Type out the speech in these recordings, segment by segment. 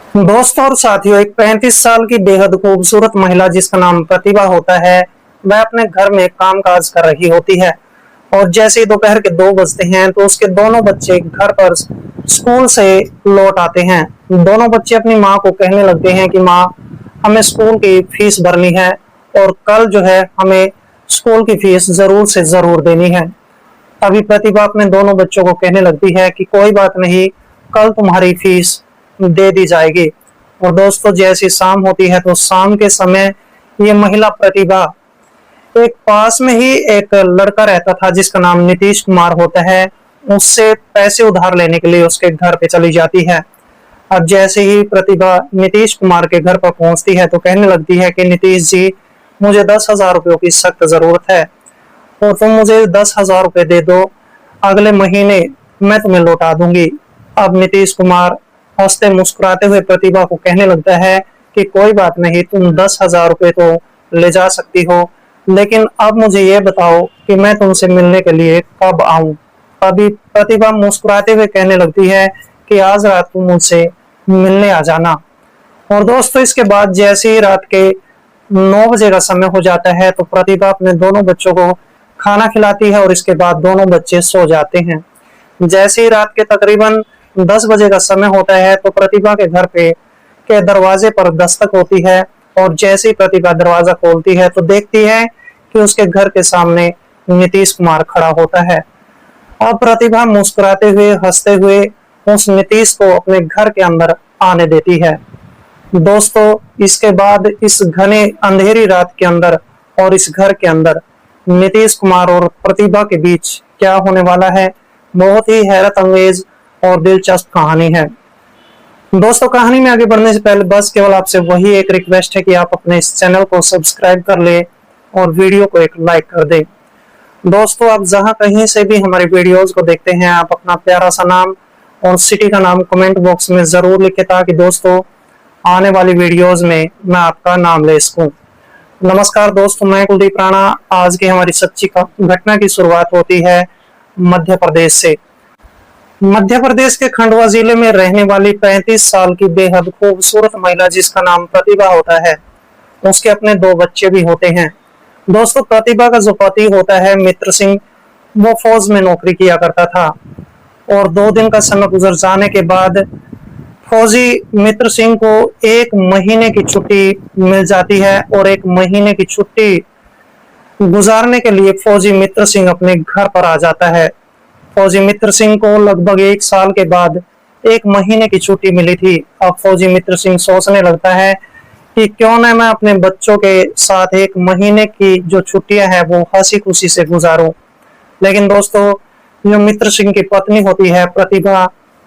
दोस्तों और साथियों, एक 35 साल की बेहद खूबसूरत महिला जिसका नाम प्रतिभा होता है, वह अपने घर में कामकाज कर रही होती है। और जैसे ही दोपहर के 2 बजते हैं तो उसके दोनों बच्चे घर पर स्कूल से लौट आते हैं। दोनों बच्चे अपनी माँ को कहने लगते हैं कि माँ, हमें स्कूल की फीस भरनी है और कल जो है हमें स्कूल की फीस जरूर से जरूर देनी है। तभी प्रतिभा अपने दोनों बच्चों को कहने लगती है कि कोई बात नहीं, कल तुम्हारी फीस दे दी जाएगी। और दोस्तों, जैसी शाम होती है तो शाम के समय ये महिला प्रतिभा एक पास में ही एक लड़का रहता था जिसका नाम नीतीश कुमार होता है, उससे पैसे उधार लेने के लिए उसके घर पे चली जाती है। अब जैसे ही प्रतिभा नीतीश कुमार के घर पर पहुंचती है तो कहने लगती है कि नीतीश जी, मुझे 10,000 रुपयों की सख्त जरूरत है और तुम मुझे 10,000 रुपये दे दो, अगले महीने मैं तुम्हें लौटा दूंगी। अब नीतीश कुमार हंसते मुस्कुराते हुए प्रतिभा को कहने लगता है कि कोई बात नहीं, तुम 10,000 रुपये तो ले जा सकती हो, लेकिन अब मुझे ये बताओ कि मैं तुमसे मिलने के लिए कब आऊं। अभी प्रतिभा मुस्कुराते हुए कहने लगती है कि आज रात तुम मुझसे मिलने आ जाना। और दोस्तों, इसके बाद जैसे ही रात के 9 बजे का समय हो जाता है तो प्रतिभा अपने दोनों बच्चों को खाना खिलाती है और इसके बाद दोनों बच्चे सो जाते हैं। जैसे ही रात के तकरीबन 10 बजे का समय होता है तो प्रतिभा के घर पे के दरवाजे पर दस्तक होती है। और जैसे ही प्रतिभा दरवाजा खोलती है तो देखती है कि उसके घर के सामने नीतीश कुमार खड़ा होता है। अब प्रतिभा मुस्कुराते हुए हंसते हुए उस नीतीश को अपने घर के अंदर आने देती है। दोस्तों, इसके बाद इस घने अंधेरी रात के अंदर और इस घर के अंदर नीतीश कुमार और प्रतिभा के बीच क्या होने वाला है, बहुत ही हैरत अंगेज और दिलचस्प कहानी है। दोस्तों, कहानी में आगे बढ़ने से पहले बस केवल आपसे वही एक रिक्वेस्ट है कि आप अपने इस चैनल को सब्सक्राइब कर ले और वीडियो को एक लाइक कर दे। दोस्तों, आप जहां कहीं से भी हमारे वीडियोस को देखते हैं, आप अपना प्यारा सा नाम और सिटी का नाम कमेंट बॉक्स में जरूर लिखें ताकि दोस्तों आने वाली वीडियोस में मैं आपका नाम ले सकूं। नमस्कार दोस्तों, मैं कुलदीप राणा। आज की हमारी सच्ची घटना की शुरुआत होती है मध्य प्रदेश से। मध्य प्रदेश के खंडवा जिले में रहने वाली 35 साल की बेहद खूबसूरत महिला जिसका नाम प्रतिभा होता है, उसके अपने 2 बच्चे भी होते हैं। दोस्तों, प्रतिभा का जो पति होता है मित्र सिंह, वो फौज में नौकरी किया करता था। और 2 दिन का समय गुजर जाने के बाद फौजी मित्र सिंह को 1 महीने की छुट्टी मिल जाती है और 1 महीने की छुट्टी गुजारने के लिए फौजी मित्र सिंह अपने घर पर आ जाता है। फौजी मित्र सिंह को लगभग 1 साल के बाद 1 महीने की छुट्टी मिली थी। अब फौजी मित्र सिंह सोचने लगता है कि क्यों न मैं अपने बच्चों के साथ 1 महीने की जो छुट्टियां हैं वो हंसी खुशी से गुजारूं। लेकिन दोस्तों, जो मित्र सिंह की पत्नी होती है प्रतिभा,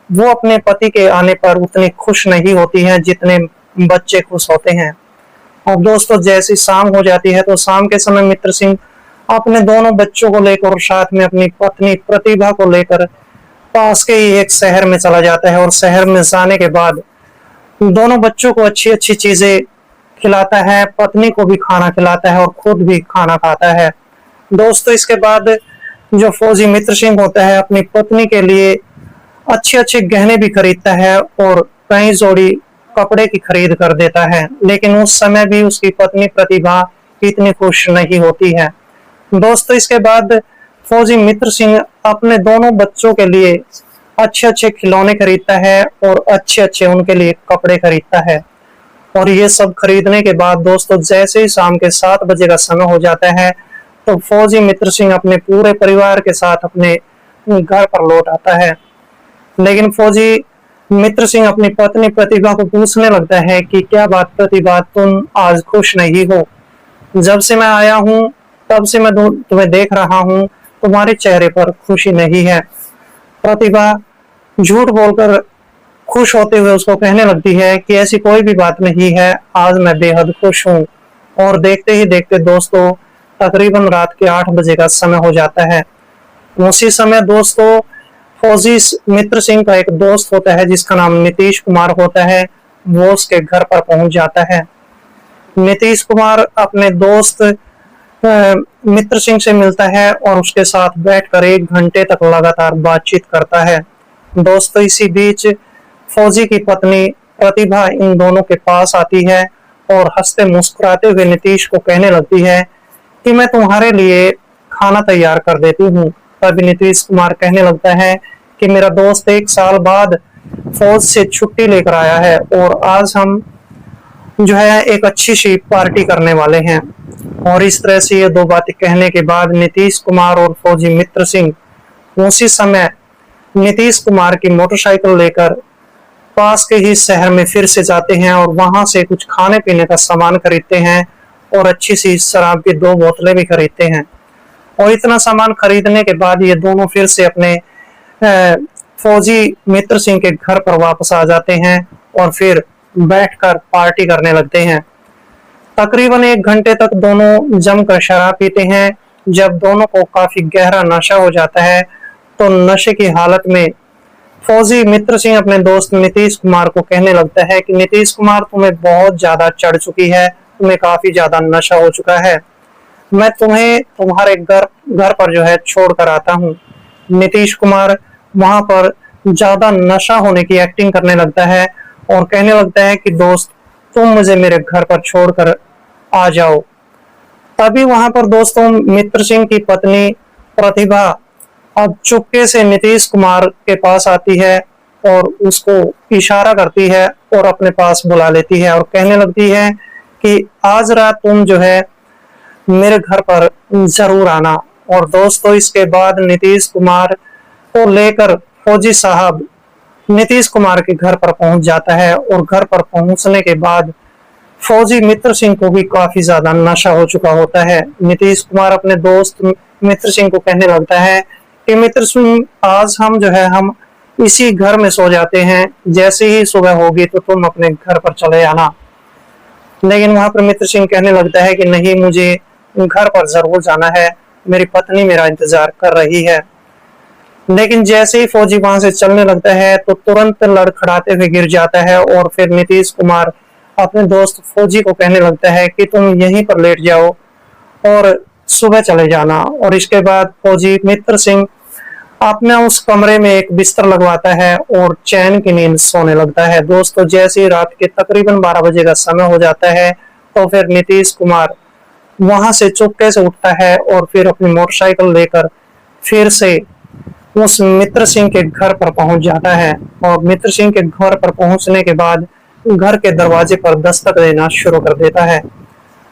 वो अपने पति के आने पर उतनी खुश नहीं होती है जितने बच्चे खुश होते हैं। और दोस्तों, जैसी शाम हो जाती है तो शाम के समय मित्र सिंह अपने दोनों बच्चों को लेकर और साथ में अपनी पत्नी प्रतिभा को लेकर पास के ही एक शहर में चला जाता है। और शहर में जाने के बाद दोनों बच्चों को अच्छी अच्छी चीजें खिलाता है, पत्नी को भी खाना खिलाता है और खुद भी खाना खाता है। दोस्तों, इसके बाद जो फौजी मित्र सिंह होता है अपनी पत्नी के लिए अच्छे अच्छे गहने भी खरीदता है और कई जोड़ी कपड़े की खरीद कर देता है। लेकिन उस समय भी उसकी पत्नी प्रतिभा इतनी खुश नहीं होती है। दोस्तों, इसके बाद फौजी मित्र सिंह अपने दोनों बच्चों के लिए अच्छे अच्छे खिलौने खरीदता है और अच्छे अच्छे उनके लिए कपड़े खरीदता है। और ये सब खरीदने के बाद दोस्तों, जैसे ही शाम के 7 बजे का समय हो जाता है तो फौजी मित्र सिंह अपने पूरे परिवार के साथ अपने घर पर लौट आता है। लेकिन फौजी मित्र सिंह अपनी पत्नी प्रतिभा को पूछने लगता है कि क्या बात प्रतिभा, तुम आज खुश नहीं हो? जब से मैं आया हूँ तब से मैं तुम्हें देख रहा हूँ, तुम्हारे चेहरे पर खुशी नहीं है। प्रतिभा झूठ बोलकर खुश होते हुए उसको कहने लगती है कि ऐसी कोई भी बात नहीं है, आज मैं बेहद खुश हूँ। और देखते ही देखते दोस्तों, तकरीबन रात के 8 बजे का समय हो जाता है। उसी समय दोस्तों, फौजी मित्र सिंह का एक दोस्त होता है जिसका नाम नीतीश कुमार होता है, वो उसके घर पर पहुंच जाता है। नीतीश कुमार अपने दोस्त मित्र सिंह से मिलता है और उसके साथ बैठकर 1 घंटे तक लगातार बातचीत करता है। दोस्तों, इसी बीच फौजी की पत्नी प्रतिभा इन दोनों के पास आती है और हंसते मुस्कुराते हुए नीतीश को कहने लगती है कि मैं तुम्हारे लिए खाना तैयार कर देती हूँ। तभी नीतीश कुमार कहने लगता है कि मेरा दोस्त 1 साल बाद फौज से छुट्टी लेकर आया है और आज हम जो है एक अच्छी सी पार्टी करने वाले हैं। और इस तरह से ये दो बातें कहने के बाद नीतीश कुमार और फौजी मित्र सिंह उसी समय नीतीश कुमार की मोटरसाइकिल लेकर पास के ही शहर में फिर से जाते हैं और वहां से कुछ खाने पीने का सामान खरीदते हैं और अच्छी सी शराब की 2 बोतलें भी खरीदते हैं। और इतना सामान खरीदने के बाद ये दोनों फिर से अपने फौजी मित्र सिंह के घर पर वापस आ जाते हैं और फिर बैठकर पार्टी करने लगते हैं। तकरीबन 1 घंटे तक दोनों जमकर शराब पीते हैं। जब दोनों को काफी गहरा नशा हो जाता है तो नशे की हालत में फौजी मित्र सिंह अपने दोस्त नीतीश कुमार को कहने लगता है कि नीतीश कुमार तुम्हें बहुत ज्यादा चढ़ चुकी है, तुम्हें काफी ज्यादा नशा हो चुका है, मैं तुम्हें तुम्हारे घर पर जो है छोड़ कर आता हूँ। नीतीश कुमार वहां पर ज्यादा नशा होने की एक्टिंग करने लगता है और कहने लगता है कि दोस्त तुम मुझे मेरे घर पर छोड़कर आ जाओ। तभी वहां पर दोस्तों मित्र सिंह की पत्नी प्रतिभा अब चुपके से नीतीश कुमार के पास आती है और उसको इशारा करती है और अपने पास बुला लेती है और कहने लगती है कि आज रात तुम जो है मेरे घर पर जरूर आना। और दोस्तों इसके बाद नीतीश कुमार को लेकर फौजी साहब नीतीश कुमार के घर पर पहुंच जाता है और घर पर पहुंचने के बाद फौजी मित्र सिंह को भी काफी ज्यादा नशा हो चुका होता है। नीतीश कुमार अपने दोस्त मित्र सिंह को कहने लगता है कि मित्र सिंह आज हम जो है हम इसी घर में सो जाते हैं, जैसे ही सुबह होगी तो तुम अपने घर पर चले आना। लेकिन वहां पर मित्र सिंह कहने लगता है कि नहीं, मुझे घर पर जरूर जाना है, मेरी पत्नी मेरा इंतजार कर रही है। लेकिन जैसे ही फौजी वहां से चलने लगता है तो तुरंत लड़खड़ाते हुए गिर जाता है और फिर नीतीश कुमार अपने दोस्त फौजी को कहने लगता है कि तुम यहीं पर लेट जाओ और सुबह चले जाना। और इसके बाद फौजी मित्र सिंह अपने उस कमरे में एक बिस्तर लगवाता है और चैन की नींद सोने लगता है। दोस्तों जैसे ही रात के तकरीबन 12 बजे का समय हो जाता है तो फिर नीतीश कुमार वहां से चुपके से उठता है और फिर अपनी मोटरसाइकिल लेकर फिर से उस मित्र सिंह के घर पर पहुंच जाता है। और मित्र सिंह के घर पर पहुंचने के बाद घर के दरवाजे पर दस्तक देना शुरू कर देता है।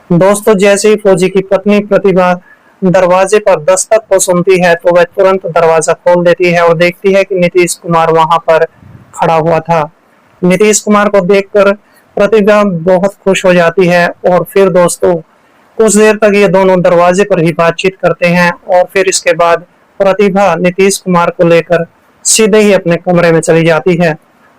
दोस्तों जैसे ही फौजी की पत्नी प्रतिभा दरवाजे पर दस्तक को सुनती है तो वह तुरंत दरवाजा खोल देती है और देखती है कि नीतीश कुमार वहां पर खड़ा हुआ था। नीतीश कुमार को देखकर प्रतिभा बहुत खुश हो जाती है और फिर दोस्तों कुछ देर तक ये दोनों दरवाजे पर ही बातचीत करते हैं और फिर इसके बाद प्रतिभा नीतीश कुमार को लेकर सीधे ही अपने कमरे में चली जाती है।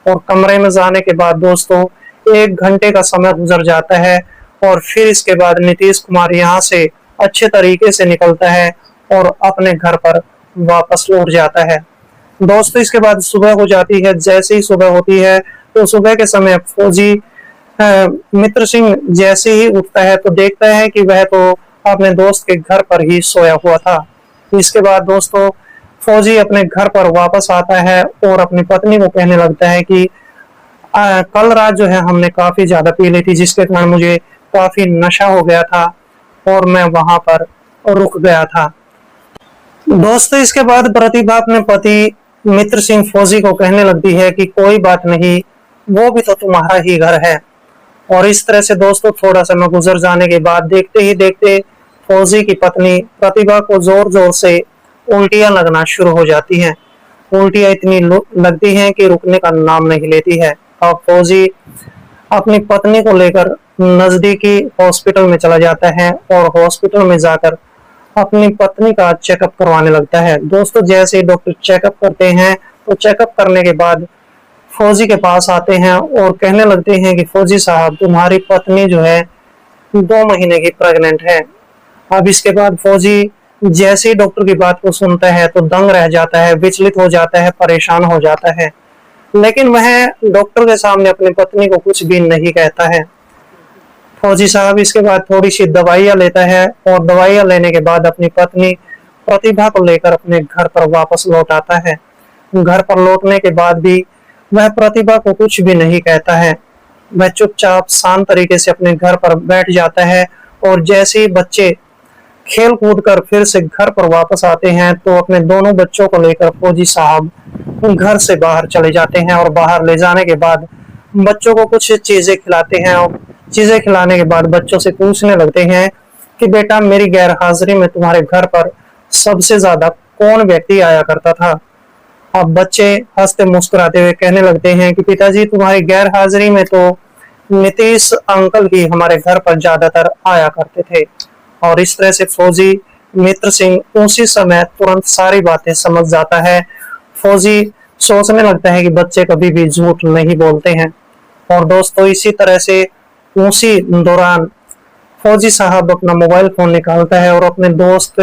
और कमरे में जाने के बाद दोस्तों 1 घंटे का समय गुजर जाता है और फिर इसके बाद नीतीश कुमार यहाँ से अच्छे तरीके से निकलता है और अपने घर पर वापस लौट जाता है। दोस्तों इसके बाद सुबह हो जाती है। जैसे ही सुबह होती है तो सुबह के समय फौजी मित्र सिंह जैसे ही उठता है तो देखता है कि वह तो अपने दोस्त के घर पर ही सोया हुआ था। इसके बाद दोस्तों फौजी अपने घर पर वापस आता है और अपनी पत्नी को कहने लगता है कि कल रात जो है हमने काफी ज्यादा पी ली थी, जिसके कारण मुझे काफी नशा हो गया था और मैं वहां पर रुक गया था। दोस्तों इसके बाद प्रतिभा अपने पति मित्र सिंह फौजी को कहने लगती है कि कोई बात नहीं, वो भी तो तुम्हारा ही घर है। और इस तरह से दोस्तों थोड़ा समय गुजर जाने के बाद देखते ही देखते फौजी की पत्नी प्रतिभा को जोर जोर से उल्टियां लगना शुरू हो जाती हैं। उल्टियां इतनी लगती हैं कि रुकने का नाम नहीं लेती है। अब फौजी अपनी पत्नी को लेकर नजदीकी हॉस्पिटल में चला जाता है और हॉस्पिटल में जाकर अपनी पत्नी का चेकअप करवाने लगता है। दोस्तों जैसे ही डॉक्टर चेकअप करते हैं तो चेकअप करने के बाद फौजी के पास आते हैं और कहने लगते हैं कि फौजी साहब तुम्हारी पत्नी जो है 2 महीने की प्रेग्नेंट है। अब इसके बाद फौजी जैसे ही डॉक्टर की बात को सुनता है तो दंग रह जाता है, विचलित हो जाता है, परेशान हो जाता है। लेकिन वह डॉक्टर के सामने अपनी पत्नी को कुछ भी नहीं कहता है। फौजी साहब इसके बाद थोड़ी सी दवाइयां लेता है और दवाइयां लेने के बाद अपनी पत्नी प्रतिभा को लेकर अपने घर पर वापस लौट आता है। घर पर लौटने के बाद भी वह प्रतिभा को कुछ भी नहीं कहता है। वह चुपचाप शांत तरीके से अपने घर पर बैठ जाता है और जैसे ही बच्चे खेल कूद कर फिर से घर पर वापस आते हैं तो अपने दोनों बच्चों को लेकर फौजी साहब घर से बाहर चले जाते हैं और बाहर ले जाने के बाद बच्चों को कुछ चीजें खिलाते हैं और चीजें खिलाने के बाद बच्चों से पूछने लगते हैं कि बेटा, मेरी गैर हाजिरी में तुम्हारे घर पर सबसे ज्यादा कौन व्यक्ति आया करता था। अब बच्चे हंसते मुस्कुराते हुए कहने लगते हैं कि पिताजी, तुम्हारी गैर हाजिरी में तो नीतीश अंकल ही हमारे घर पर ज्यादातर आया करते थे। और इस तरह से फौजी मित्र सिंह उसी समय तुरंत सारी बातें समझ जाता है। फौजी सोचने लगता है कि बच्चे कभी भी झूठ नहीं बोलते हैं। और दोस्तों, इसी तरह से उसी दौरान फौजी साहब अपना मोबाइल फोन निकालता है और अपने दोस्त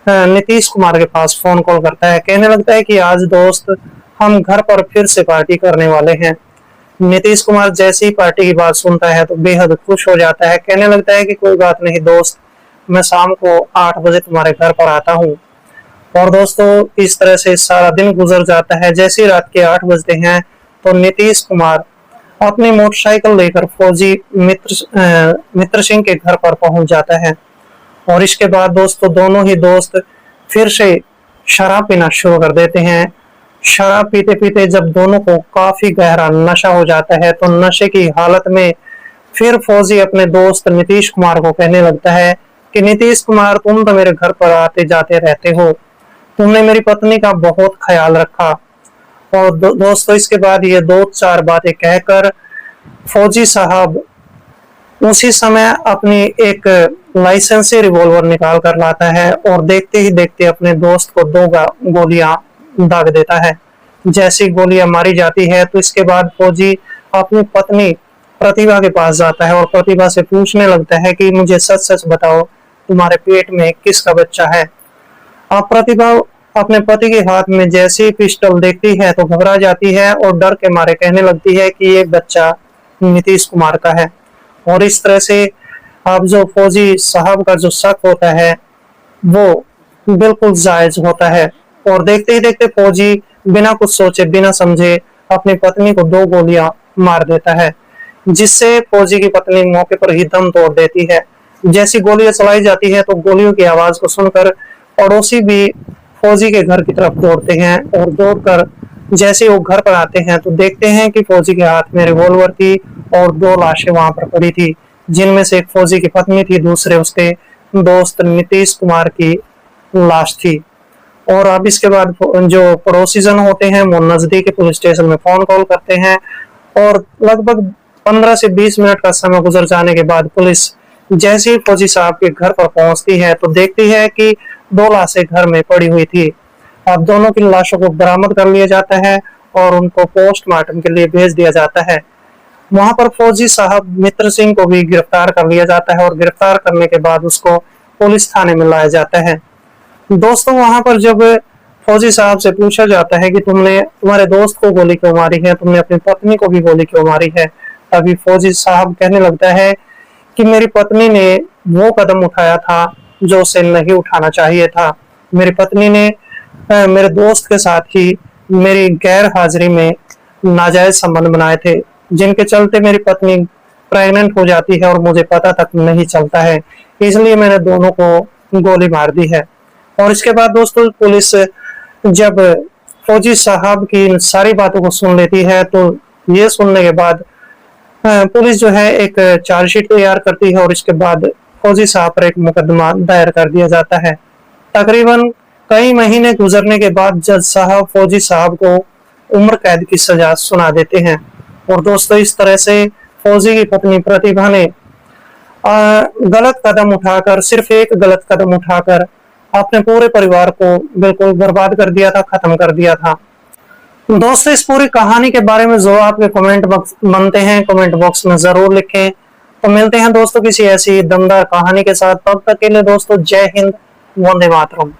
नीतीश कुमार के पास फोन कॉल करता है। कहने लगता है कि आज दोस्त, हम घर पर फिर से पार्टी करने वाले हैं। नीतीश कुमार जैसे ही पार्टी की बात सुनता है तो बेहद खुश हो जाता है। कहने लगता है कि कोई बात नहीं दोस्त, मैं शाम को 8 बजे तुम्हारे घर पर आता हूँ। और दोस्तों, इस तरह से सारा दिन गुजर जाता है। जैसे ही रात के 8 बजते हैं तो नीतीश कुमार अपनी मोटरसाइकिल लेकर फौजी मित्र सिंह के घर पर पहुंच जाता है। और इसके बाद दोस्तों, दोनों ही दोस्त फिर से शराब पीना शुरू कर देते हैं। शराब पीते पीते जब दोनों को काफी गहरा नशा हो जाता है तो नशे की हालत में फिर फौजी अपने दोस्त नीतीश कुमार को कहने लगता है कि नीतीश कुमार, तुम तो मेरे घर पर आते जाते रहते हो, तुमने मेरी पत्नी का बहुत ख्याल रखा। और दोस्तों, इसके बाद ये 2-4 बातें कहकर फौजी साहब उसी समय अपनी एक लाइसेंसी रिवॉल्वर निकाल कर लाता है और देखते ही देखते अपने दोस्त को 2 गोलियां दाग देता है। जैसी गोलियां मारी जाती है तो इसके बाद फौजी अपनी पत्नी प्रतिभा के पास जाता है और प्रतिभा से पूछने लगता है कि मुझे सच सच बताओ, तुम्हारे पेट में किसका बच्चा है। अब प्रतिभा अपने पति के हाथ में जैसे ही पिस्टल देखती है तो घबरा जाती है और डर के मारे कहने लगती है कि ये बच्चा नीतीश कुमार का है। और इस तरह से अब जो फौजी साहब का जो शक होता है वो बिल्कुल जायज होता है। और देखते ही देखते फौजी बिना कुछ सोचे बिना समझे अपनी पत्नी को 2 गोलियां मार देता है, जिससे फौजी की पत्नी मौके पर ही दम तोड़ देती है। जैसी गोलियां चलाई जाती है तो गोलियों की आवाज को सुनकर पड़ोसी भी फौजी के घर की तरफ दौड़ते हैं और दौड़कर जैसे वो घर पर आते हैं तो देखते हैं कि फौजी के हाथ में रिवॉल्वर थी और 2 लाशें वहां पर पड़ी थी, जिनमें से एक फौजी की पत्नी थी, दूसरे उसके दोस्त नीतीश कुमार की लाश थी। और अब इसके बाद जो पड़ोसी जन होते हैं वो नजदीकी पुलिस स्टेशन में फोन कॉल करते हैं और लगभग 15 से 20 मिनट का समय गुजर जाने के बाद पुलिस जैसे ही फौजी साहब के घर पर पहुंचती है तो देखती है कि 2 लाशें घर में पड़ी हुई थी। अब दोनों की लाशों को बरामद कर लिया जाता है और उनको पोस्टमार्टम के लिए भेज दिया जाता है। वहां पर फौजी साहब मित्र सिंह को भी गिरफ्तार कर लिया जाता है और गिरफ्तार करने के बाद उसको पुलिस थाने में लाया जाता है। दोस्तों, वहां पर जब फौजी साहब से पूछा जाता है कि तुमने तुम्हारे दोस्त को गोली क्यों मारी है, तुमने अपनी पत्नी को भी गोली क्यों मारी है, तभी फौजी साहब कहने लगता है कि मेरी पत्नी ने वो कदम उठाया था जो उसे नहीं उठाना चाहिए था। मेरी पत्नी ने मेरे दोस्त के साथ ही मेरी गैर हाजिरी में नाजायज संबंध बनाए थे, जिनके चलते मेरी पत्नी प्रेग्नेंट हो जाती है और मुझे पता तक नहीं चलता है, इसलिए मैंने दोनों को गोली मार दी है। और इसके बाद दोस्तों, पुलिस जब फौजी साहब की सारी बातों को सुन लेती है तो ये सुनने के बाद पुलिस जो है एक चार्जशीट तैयार करती है और इसके बाद फौजी साहब पर एक मुकदमा दायर कर दिया जाता है। तकरीबन कई महीने गुजरने के बाद जज साहब फौजी साहब को उम्र कैद की सजा सुना देते हैं। और दोस्तों, इस तरह से फौजी की पत्नी प्रतिभा ने गलत कदम उठाकर, सिर्फ एक गलत कदम उठाकर अपने पूरे परिवार को बिल्कुल बर्बाद कर दिया था, खत्म कर दिया था। दोस्तों, इस पूरी कहानी के बारे में जो आपके कमेंट बॉक्स बनते हैं, कमेंट बॉक्स में जरूर लिखें। तो मिलते हैं दोस्तों किसी ऐसी दमदार कहानी के साथ, तब तक के लिए दोस्तों जय हिंद, वंदे मातरम।